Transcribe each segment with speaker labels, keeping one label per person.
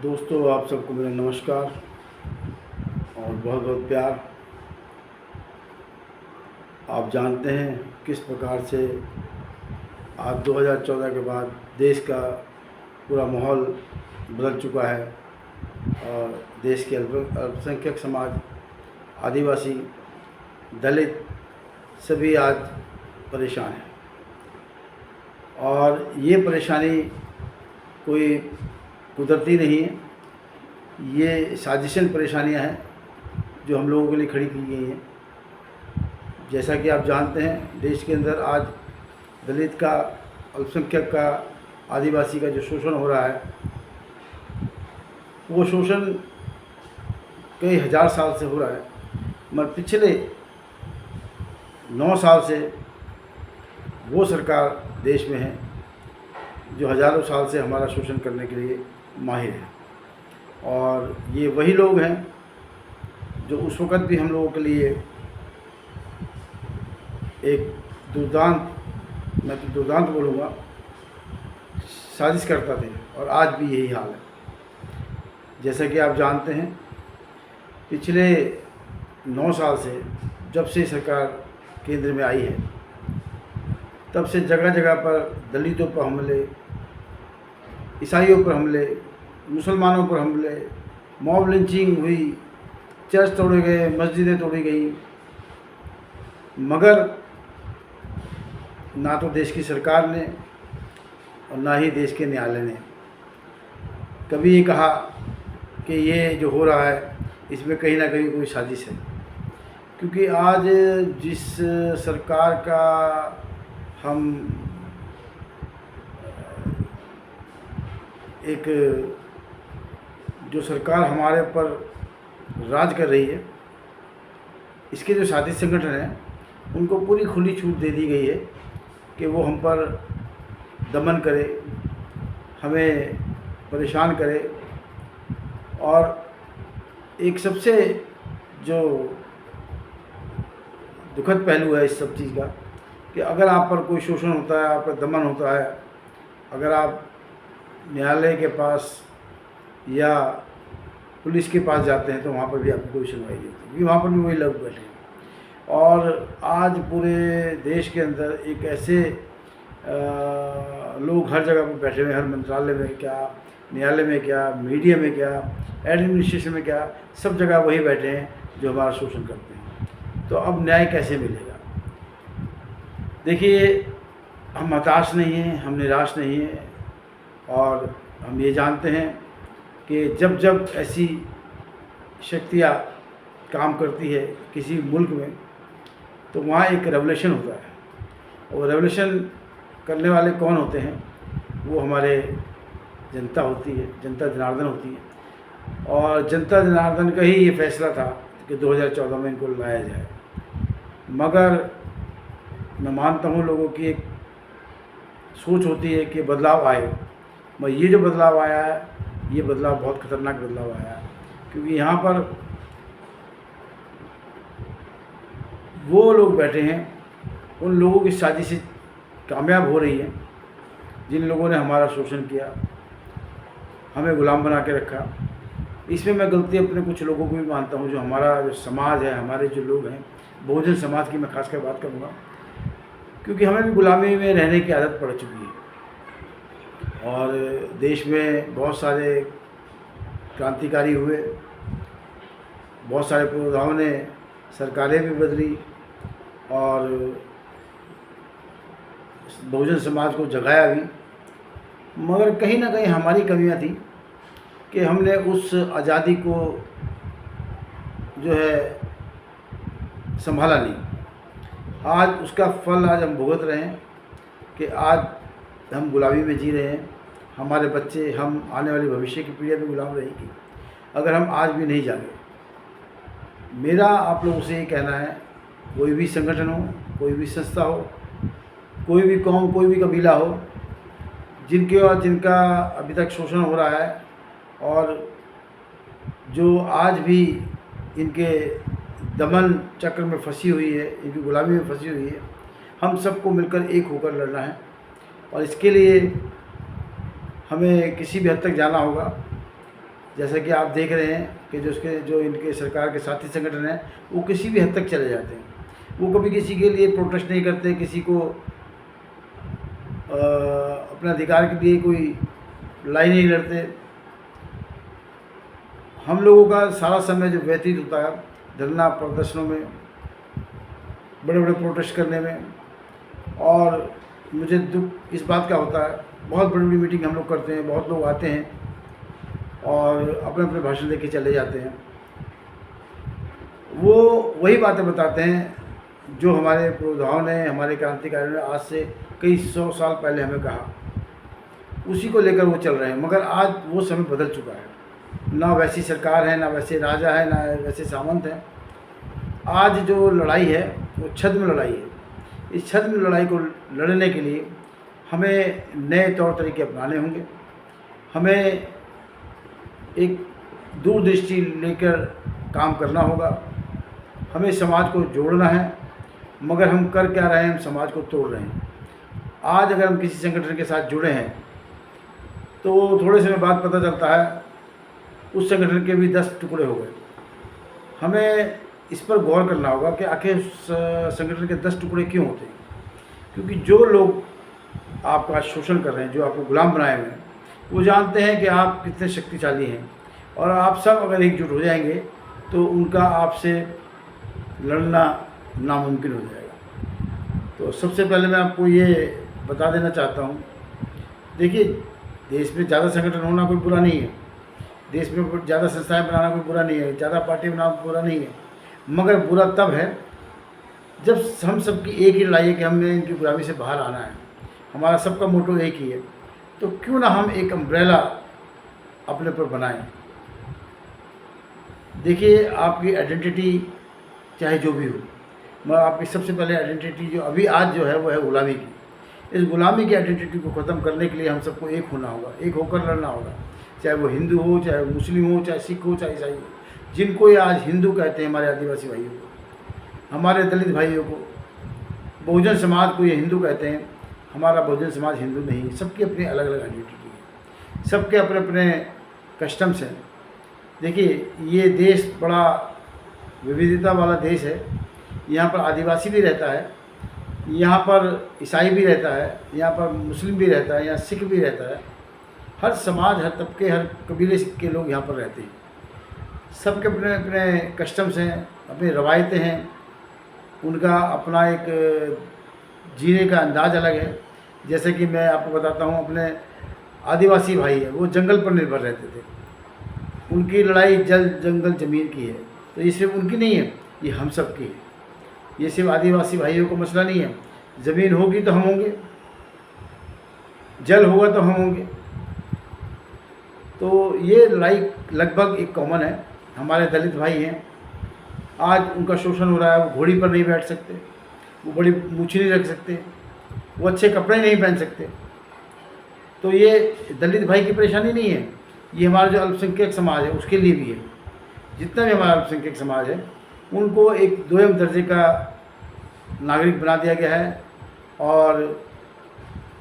Speaker 1: दोस्तों, आप सबको मेरा नमस्कार और बहुत बहुत प्यार। आप जानते हैं किस प्रकार से आज 2014 के बाद देश का पूरा माहौल बदल चुका है और देश के अल्पसंख्यक समाज, आदिवासी, दलित सभी आज परेशान हैं। और ये परेशानी कोई कुदरती नहीं है, ये साजिशन परेशानियां हैं जो हम लोगों के लिए खड़ी की गई हैं। जैसा कि आप जानते हैं, देश के अंदर आज दलित का, अल्पसंख्यक का, आदिवासी का जो शोषण हो रहा है, वो शोषण कई हज़ार साल से हो रहा है, मगर पिछले 9 साल से वो सरकार देश में है जो हज़ारों साल से हमारा शोषण करने के लिए माहिर है। और ये वही लोग हैं जो उस वक़्त भी हम लोगों के लिए एक दुर्दांत, मैं तो दुर्दांत बोलूँगा, साजिश करता थे और आज भी यही हाल है। जैसा कि आप जानते हैं, पिछले 9 साल से जब से सरकार केंद्र में आई है, तब से जगह जगह पर दलितों पर हमले, ईसाइयों पर हमले, मुसलमानों पर हमले, मॉब लिंचिंग हुई, चर्च तोड़े गए, मस्जिदें तोड़ी गई, मगर ना तो देश की सरकार ने और ना ही देश के न्यायालय ने कभी ये कहा कि ये जो हो रहा है इसमें कहीं ना कहीं कोई साजिश है। क्योंकि आज जिस सरकार का हम एक जो सरकार हमारे पर राज कर रही है, इसके जो साथी संगठन हैं उनको पूरी खुली छूट दे दी गई है कि वो हम पर दमन करे, हमें परेशान करे। और एक सबसे जो दुखद पहलू है इस सब चीज़ का कि अगर आप पर कोई शोषण होता है, आप पर दमन होता है, अगर आप न्यायालय के पास या पुलिस के पास जाते हैं तो वहाँ पर भी आपकी कोई सुनवाई नहीं होती, क्योंकि वहाँ पर भी वही लोग बैठे हैं। और आज पूरे देश के अंदर एक ऐसे लोग हर जगह पर बैठे हुए हैं, हर मंत्रालय में क्या, न्यायालय में क्या, मीडिया में क्या, एडमिनिस्ट्रेशन में क्या, सब जगह वही बैठे हैं जो हमारा शोषण करते हैं। तो अब न्याय कैसे मिलेगा? देखिए, हम हताश नहीं हैं, हम निराश नहीं हैं, और हम ये जानते हैं कि जब जब ऐसी शक्तियाँ काम करती है किसी मुल्क में, तो वहाँ एक रेवोल्यूशन होता है। और रेवोल्यूशन करने वाले कौन होते हैं? वो हमारे जनता होती है, जनता जनार्दन होती है। और जनता जनार्दन का ही ये फैसला था कि 2014 में इनको लाया जाए। मगर मैं मानता हूँ लोगों की एक सोच होती है कि बदलाव आए, मगर ये जो बदलाव आया है, ये बदलाव बहुत खतरनाक बदलाव आया है। क्योंकि यहाँ पर वो लोग बैठे हैं, उन लोगों की साजिश कामयाब हो रही है जिन लोगों ने हमारा शोषण किया, हमें गुलाम बना के रखा। इसमें मैं गलती अपने कुछ लोगों को भी मानता हूँ, जो हमारा जो समाज है, हमारे जो लोग हैं, बहुजन समाज की मैं खासकर बात करूँगा, क्योंकि हमें भी गुलामी में रहने की आदत पड़ चुकी है। और देश में बहुत सारे क्रांतिकारी हुए, बहुत सारे पुरोधाओं ने सरकारें भी बदली और बहुजन समाज को जगाया भी, मगर कहीं ना कहीं हमारी कमियां थी कि हमने उस आज़ादी को जो है संभाला नहीं। आज उसका फल आज हम भुगत रहे हैं कि आज हम गुलामी में जी रहे हैं। हमारे बच्चे, हम आने वाली भविष्य की पीढ़ियाँ भी गुलाम रहेगी अगर हम आज भी नहीं जागे। मेरा आप लोगों से ये कहना है, कोई भी संगठन हो, कोई भी संस्था हो, कोई भी कौम, कोई भी कबीला हो, जिनके और जिनका अभी तक शोषण हो रहा है और जो आज भी इनके दमन चक्र में फंसी हुई है, इनकी गुलामी में फंसी हुई है, हम सबको मिलकर एक होकर लड़ना है। और इसके लिए हमें किसी भी हद तक जाना होगा। जैसा कि आप देख रहे हैं कि जो इनके सरकार के साथी संगठन हैं वो किसी भी हद तक चले जाते हैं। वो कभी किसी के लिए प्रोटेस्ट नहीं करते, किसी को अपने अधिकार के लिए कोई लड़ाई नहीं लड़ते। हम लोगों का सारा समय जो व्यतीत होता है धरना प्रदर्शनों में, बड़े बड़े प्रोटेस्ट करने में, और मुझे दुख इस बात का होता है, बहुत बड़ी बड़ी मीटिंग हम लोग करते हैं, बहुत लोग आते हैं और अपने अपने भाषण दे के चले जाते हैं। वो वही बातें बताते हैं जो हमारे पुरोधाओं ने, हमारे क्रांतिकारियों ने आज से कई 100 साल पहले हमें कहा, उसी को लेकर वो चल रहे हैं। मगर आज वो समय बदल चुका है, ना वैसी सरकार है, ना वैसे राजा है, ना वैसे सामंत हैं। आज जो लड़ाई है वो छद्म लड़ाई है। इस छद्म लड़ाई को लड़ने के लिए हमें नए तौर तरीके अपनाने होंगे। हमें एक दूरदृष्टि लेकर काम करना होगा। हमें समाज को जोड़ना है, मगर हम कर क्या रहे हैं, हम समाज को तोड़ रहे हैं। आज अगर हम किसी संगठन के साथ जुड़े हैं तो थोड़े समय बाद पता चलता है उस संगठन के भी 10 टुकड़े हो गए। हमें इस पर गौर करना होगा कि आखिर उस संगठन के 10 टुकड़े क्यों होते हैं। क्योंकि जो लोग आपका शोषण कर रहे हैं, जो आपको गुलाम बनाए हुए हैं, वो जानते हैं कि आप कितने शक्तिशाली हैं, और आप सब अगर एकजुट हो जाएंगे तो उनका आपसे लड़ना नामुमकिन हो जाएगा। तो सबसे पहले मैं आपको ये बता देना चाहता हूँ, देखिए, देश में ज़्यादा संगठन होना कोई बुरा नहीं है, देश में ज़्यादा संस्थाएं बनाना कोई बुरा नहीं है, ज़्यादा पार्टी बनाना बुरा नहीं है। मगर बुरा तब है जब हम सबकी एक ही लड़ाई है कि हमें इनकी गुलामी से बाहर आना है, हमारा सबका मोटो एक ही है। तो क्यों ना हम एक अम्ब्रेला अपने पर बनाएं। देखिए, आपकी आइडेंटिटी चाहे जो भी हो, मगर आपकी सबसे पहले आइडेंटिटी जो अभी आज जो है वो है गुलामी की। इस गुलामी की आइडेंटिटी को ख़त्म करने के लिए हम सबको एक होना होगा, एक होकर लड़ना होगा। चाहे वो हिंदू हो, चाहे मुस्लिम हो, चाहे सिख हो, चाहे ईसाई हो। जिनको ये आज हिंदू कहते हैं, हमारे आदिवासी भाइयों को, हमारे दलित भाइयों को, बहुजन समाज को ये हिंदू कहते हैं। हमारा बहुजन समाज हिंदू नहीं है। सबकी अपनी अलग अलग आइडेंटिटी है, सबके अपने अपने कस्टम्स हैं। देखिए, ये देश बड़ा विविधता वाला देश है। यहाँ पर आदिवासी भी रहता है, यहाँ पर ईसाई भी रहता है, यहाँ पर मुस्लिम भी रहता है, यहाँ सिख भी रहता है। हर समाज, हर तबके, हर कबीले के लोग यहाँ पर रहते हैं। सबके अपने अपने कस्टम्स हैं, अपनी रवायतें हैं, उनका अपना एक जीने का अंदाज़ अलग है। जैसे कि मैं आपको बताता हूँ, अपने आदिवासी भाई है, वो जंगल पर निर्भर रहते थे। उनकी लड़ाई जल जंगल ज़मीन की है। तो ये सिर्फ उनकी नहीं है, ये हम सब की है। ये सिर्फ आदिवासी भाइयों को मसला नहीं है। ज़मीन होगी तो हम होंगे, जल होगा तो हम होंगे। तो ये लड़ाई लगभग एक कॉमन है। हमारे दलित भाई हैं, आज उनका शोषण हो रहा है। वो घोड़ी पर नहीं बैठ सकते, वो बड़ी मूछी नहीं रख सकते, वो अच्छे कपड़े नहीं पहन सकते। तो ये दलित भाई की परेशानी नहीं है, ये हमारा जो अल्पसंख्यक समाज है उसके लिए भी है। जितना भी हमारा अल्पसंख्यक समाज है उनको एक दोयम दर्जे का नागरिक बना दिया गया है। और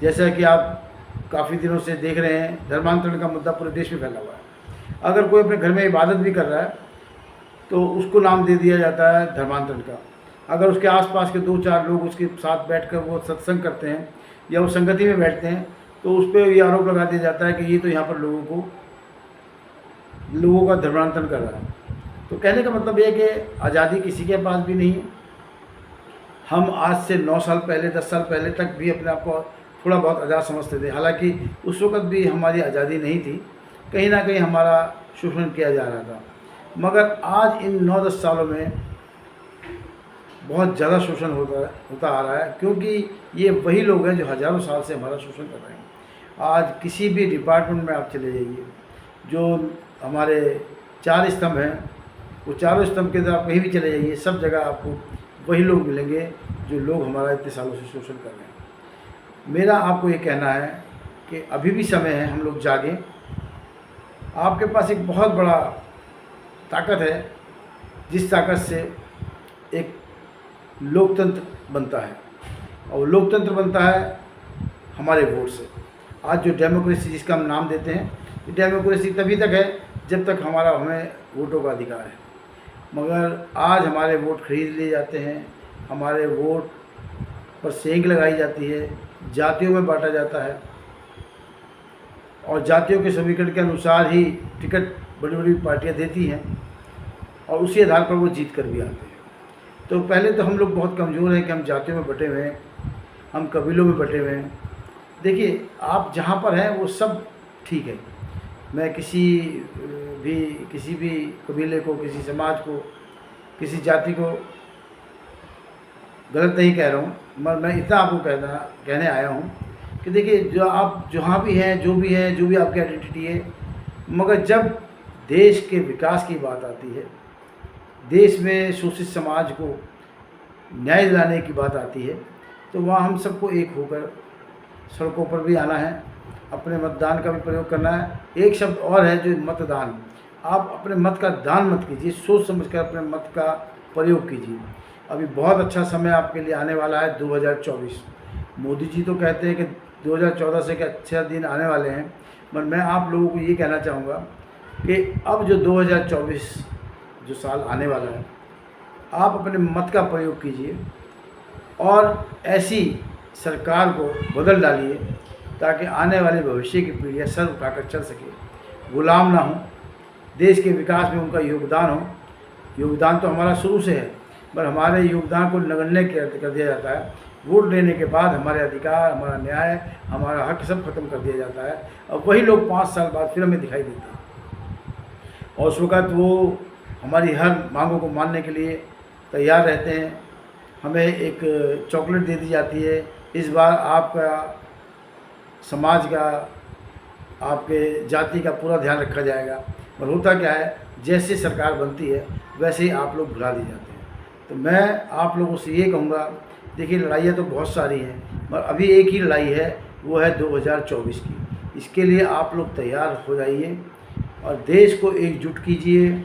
Speaker 1: जैसा कि आप काफ़ी दिनों से देख रहे हैं, धर्मांतरण का मुद्दा पूरे देश में फैला हुआ है। अगर कोई अपने घर में इबादत भी कर रहा है तो उसको नाम दे दिया जाता है धर्मांतरण का। अगर उसके आसपास के 2-4 लोग उसके साथ बैठकर वो सत्संग करते हैं या वो संगति में बैठते हैं तो उस पर ये आरोप लगा दिया जाता है कि ये तो यहाँ पर लोगों का धर्मांतरण कर रहा है। तो कहने का मतलब ये है कि आज़ादी किसी के पास भी नहीं है। हम आज से 9 साल पहले, 10 साल पहले तक भी अपने आप को थोड़ा बहुत आज़ाद समझते थे। हालांकि उस वक़्त भी हमारी आज़ादी नहीं थी, कहीं ना कहीं हमारा शोषण किया जा रहा था। मगर आज इन 9-10 सालों में बहुत ज़्यादा शोषण होता आ रहा है, क्योंकि ये वही लोग हैं जो हज़ारों साल से हमारा शोषण कर रहे हैं। आज किसी भी डिपार्टमेंट में आप चले जाइए, जो हमारे 4 स्तंभ हैं, वो चारों स्तंभ के अंदर आप कहीं भी चले जाइए, सब जगह आपको वही लोग मिलेंगे जो लोग हमारा इतने सालों से शोषण कर रहे हैं। मेरा आपको ये कहना है कि अभी भी समय है, हम लोग जागें। आपके पास एक बहुत बड़ा ताकत है, जिस ताकत से एक लोकतंत्र बनता है, और लोकतंत्र बनता है हमारे वोट से। आज जो डेमोक्रेसी जिसका हम नाम देते हैं, ये डेमोक्रेसी तभी तक है जब तक हमारा हमें वोटों का अधिकार है। मगर आज हमारे वोट खरीद लिए जाते हैं, हमारे वोट पर सेंध लगाई जाती है, जातियों में बांटा जाता है और जातियों के समीकरण के अनुसार ही टिकट बड़ी बड़ी पार्टियां देती हैं और उसी आधार पर वो जीत कर भी आते हैं। तो पहले तो हम लोग बहुत कमज़ोर हैं कि हम जातियों में बटे हुए हैं, हम कबीलों में बटे हुए हैं। देखिए, आप जहाँ पर हैं वो सब ठीक है। मैं किसी भी कबीले को, किसी समाज को, किसी जाति को गलत नहीं कह रहा हूँ, मगर मैं इतना आपको कहने आया हूँ कि देखिए, जो आप जहाँ भी हैं, जो भी आपकी आइडेंटिटी है, मगर जब देश के विकास की बात आती है, देश में शोषित समाज को न्याय दिलाने की बात आती है, तो वहाँ हम सबको एक होकर सड़कों पर भी आना है, अपने मतदान का भी प्रयोग करना है। एक शब्द और है जो मतदान। आप अपने मत का दान मत कीजिए, सोच समझकर अपने मत का प्रयोग कीजिए। अभी बहुत अच्छा समय आपके लिए आने वाला है, 2024। मोदी जी तो कहते हैं कि 2014 से के अच्छे दिन आने वाले हैं, पर मैं आप लोगों को ये कहना चाहूँगा कि अब जो 2024 जो साल आने वाला है, आप अपने मत का प्रयोग कीजिए और ऐसी सरकार को बदल डालिए ताकि आने वाले भविष्य की पीढ़ियाँ सर उठाकर चल सके, गुलाम ना हो, देश के विकास में उनका योगदान हो। योगदान तो हमारा शुरू से है, पर हमारे योगदान को नगण्य कर दिया जाता है। वोट लेने के बाद हमारे अधिकार, हमारा न्याय, हमारा हक सब खत्म कर दिया जाता है और वही लोग 5 साल बाद फिर हमें दिखाई देते हैं और उस वक़्त वो हमारी हर मांगों को मानने के लिए तैयार रहते हैं। हमें एक चॉकलेट दे दी जाती है, इस बार आपका समाज का, आपके जाति का पूरा ध्यान रखा जाएगा। पर होता क्या है, जैसे सरकार बनती है वैसे ही आप लोग भुला दिए जाते हैं। तो मैं आप लोगों से ये कहूँगा, देखिए, लड़ाइयाँ तो बहुत सारी हैं, पर अभी एक ही लड़ाई है, वो है 2024 की। इसके लिए आप लोग तैयार हो जाइए और देश को एकजुट कीजिए।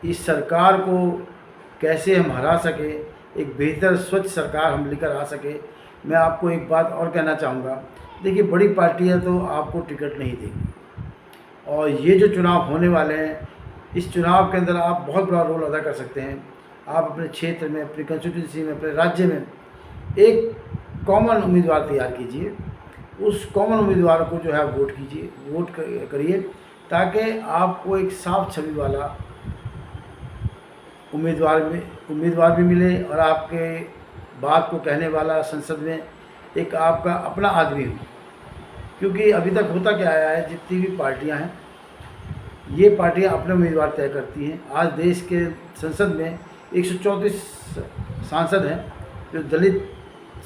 Speaker 1: इस सरकार को कैसे हम हरा सके, एक बेहतर स्वच्छ सरकार हम लेकर आ सके। मैं आपको एक बात और कहना चाहूँगा, देखिए, बड़ी पार्टियाँ तो आपको टिकट नहीं देंगी और ये जो चुनाव होने वाले हैं, इस चुनाव के अंदर आप बहुत बड़ा रोल अदा कर सकते हैं। आप अपने क्षेत्र में, अपनी कंस्टिट्यूंसी में, अपने राज्य में एक कॉमन उम्मीदवार तैयार कीजिए। उस कॉमन उम्मीदवार को जो है वोट कीजिए, वोट करिए, ताकि आपको एक साफ छवि वाला उम्मीदवार भी मिले और आपके बात को कहने वाला संसद में एक आपका अपना आदमी हो। क्योंकि अभी तक होता क्या आया है, जितनी भी पार्टियां हैं, ये पार्टियां अपने उम्मीदवार तय करती हैं। आज देश के संसद में 134 सांसद हैं जो दलित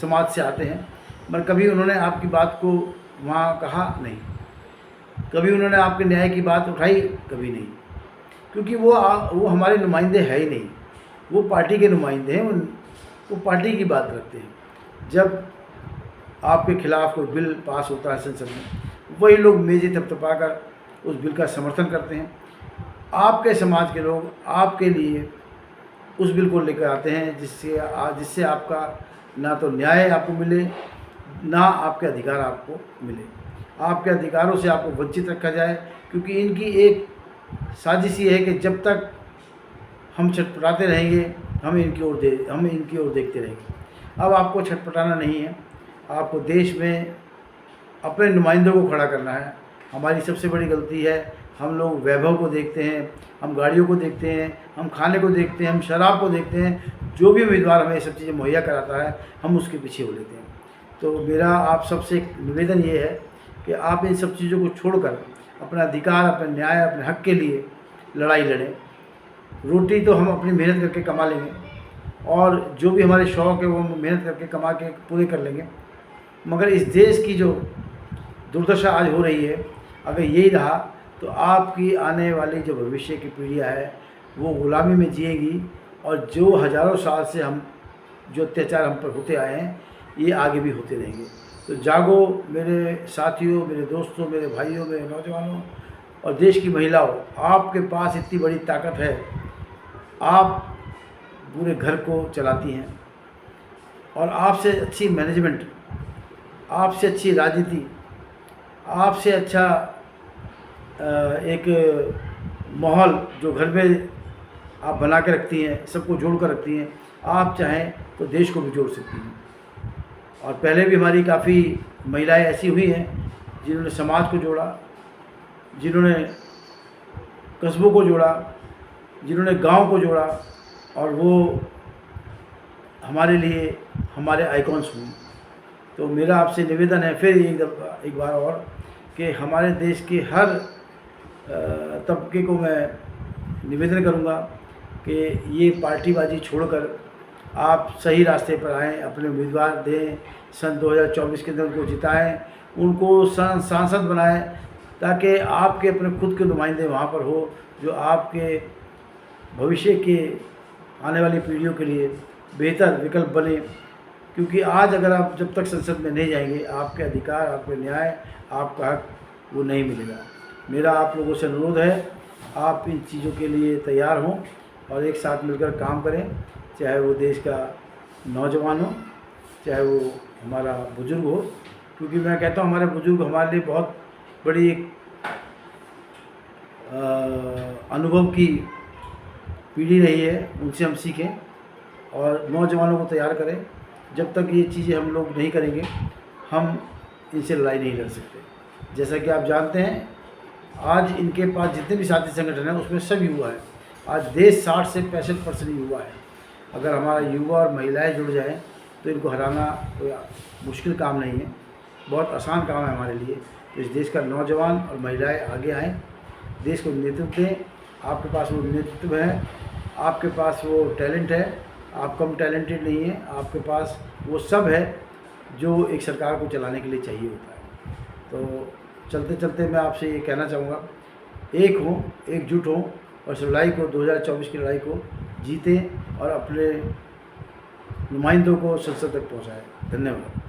Speaker 1: समाज से आते हैं, मगर कभी उन्होंने आपकी बात को वहाँ कहा नहीं, कभी उन्होंने आपके न्याय की बात उठाई, कभी नहीं। क्योंकि वो हमारे नुमाइंदे है ही नहीं, वो पार्टी के नुमाइंदे हैं, वो पार्टी की बात रखते हैं। जब आपके खिलाफ कोई बिल पास होता है संसद में, वही लोग मेज़ें थपथपाकर उस बिल का समर्थन करते हैं। आपके समाज के लोग आपके लिए उस बिल को लेकर आते हैं जिससे आपका ना तो न्याय आपको मिले, ना आपके अधिकार आपको मिले। आपके अधिकारों से आपको वंचित रखा जाए, क्योंकि इनकी एक साजिश ये है कि जब तक हम छटपटाते रहेंगे, हम इनकी ओर देखते रहेंगे। अब आपको छटपटाना नहीं है, आपको देश में अपने नुमाइंदों को खड़ा करना है। हमारी सबसे बड़ी गलती है, हम लोग वैभव को देखते हैं, हम गाड़ियों को देखते हैं, हम खाने को देखते हैं, हम शराब को देखते हैं। जो भी उम्मीदवार हमें ये सब चीज़ें मुहैया कराता है, हम उसके पीछे हो लेते हैं। तो मेरा आप सबसे एक निवेदन ये है कि आप इन सब चीज़ों को छोड़कर अपना अधिकार, अपने न्याय, अपने हक के लिए लड़ाई लड़ें। रोटी तो हम अपनी मेहनत करके कमा लेंगे और जो भी हमारे शौक़ है वो हम मेहनत करके कमा के पूरे कर लेंगे, मगर इस देश की जो दुर्दशा आज हो रही है, अगर यही रहा तो आपकी आने वाली जो भविष्य की पीढ़ियाँ है वो गुलामी में जिएगी और जो हज़ारों साल से जो अत्याचार हम पर होते आए हैं, ये आगे भी होते रहेंगे। तो जागो मेरे साथियों, मेरे दोस्तों, मेरे भाइयों, मेरे नौजवानों और देश की महिलाओं, आपके पास इतनी बड़ी ताकत है। आप पूरे घर को चलाती हैं और आपसे अच्छी मैनेजमेंट, आपसे अच्छी राजनीति, आपसे अच्छा एक माहौल जो घर में आप बना के रखती हैं, सबको जोड़ कर रखती हैं, आप चाहें तो देश को भी जोड़ सकती हैं। और पहले भी हमारी काफ़ी महिलाएं ऐसी हुई हैं जिन्होंने समाज को जोड़ा, जिन्होंने कस्बों को जोड़ा, जिन्होंने गांव को जोड़ा, और वो हमारे लिए हमारे आइकॉन्स हुई। तो मेरा आपसे निवेदन है फिर एक बार और कि हमारे देश के हर तबके को मैं निवेदन करूंगा कि ये पार्टीबाजी छोड़कर आप सही रास्ते पर आएँ, अपने उम्मीदवार दें, सन 2024 के अंदर उनको जिताएँ, उनको सांसद बनाएं, ताकि आपके अपने खुद के नुमाइंदे वहाँ पर हो जो आपके भविष्य के आने वाली पीढ़ियों के लिए बेहतर विकल्प बने। क्योंकि आज अगर आप जब तक संसद में नहीं जाएंगे, आपके अधिकार, आपके न्याय, आपका हक वो नहीं मिलेगा। मेरा आप लोगों से अनुरोध है, आप इन चीज़ों के लिए तैयार हों और एक साथ मिलकर काम करें, चाहे वो देश का नौजवान हो, चाहे वो हमारा बुज़ुर्ग हो। क्योंकि मैं कहता हूँ हमारे बुज़ुर्ग हमारे लिए बहुत बड़ी एक अनुभव की पीढ़ी रही है, उनसे हम सीखें और नौजवानों को तैयार करें। जब तक ये चीज़ें हम लोग नहीं करेंगे, हम इनसे लड़ाई नहीं लड़ सकते। जैसा कि आप जानते हैं, आज इनके पास जितने भी साथी संगठन हैं उसमें सब युवा है। आज देश 60 से 65% युवा है। अगर हमारा युवा और महिलाएं जुड़ जाएं तो इनको हराना कोई मुश्किल काम नहीं है, बहुत आसान काम है हमारे लिए। तो इस देश का नौजवान और महिलाएं आगे आएँ, देश को नेतृत्व दें। आपके पास वो नेतृत्व है, आपके पास वो टैलेंट है, आप कम टैलेंटेड नहीं हैं, आपके पास वो सब है जो एक सरकार को चलाने के लिए चाहिए होता है। तो चलते चलते मैं आपसे ये कहना चाहूँगा, एक हों, एकजुट हों और इस लड़ाई को 2024 की लड़ाई को जीतें और अपने नुमाइंदों को संसद तक पहुँचाएँ। धन्यवाद।